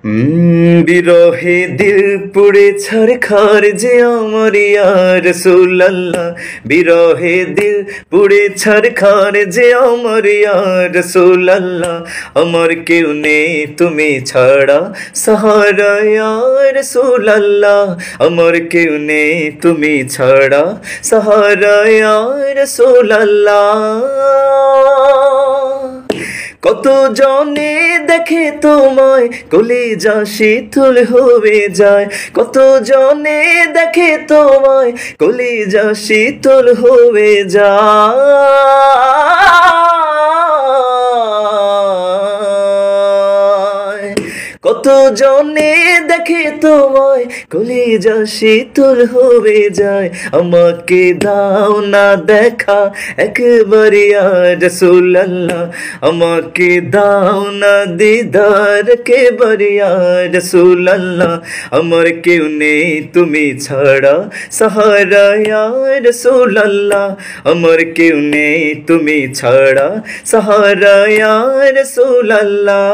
বিরহে দিল পুড়ে ছারখার যে আমার ইয়া রাসূলুল্লাহ, বিরহে দিল পুড়ে ছারখার যে আমার ইয়া রাসূলুল্লাহ। আমার কেউ নেই তুমি ছাড়া সাহারা ইয়া রাসূলুল্লাহ, আমার কেউ নেই তুমি ছাড়া সাহারা ইয়া রাসূলুল্লাহ। কত জনে দেখে তোমায় কলিজা শীতল হয়ে যায়, কত জনে দেখে তোমায় কলিজা শীতল হয়ে যায়। কত জনে দেখে তোমায় কলিজা শীতল হয়ে যায়। আমাকে দাও না দেখা একবার ইয়া রাসূলুল্লাহ, আমাকে দাও না দিদার একবার ইয়া রাসূলুল্লাহ। আমার কেউ নেই তুমি ছাড়া সাহারা ইয়া রাসূলুল্লাহ, আমার কেউ নেই তুমি ছাড়া সাহারা ইয়া রাসূলুল্লাহ।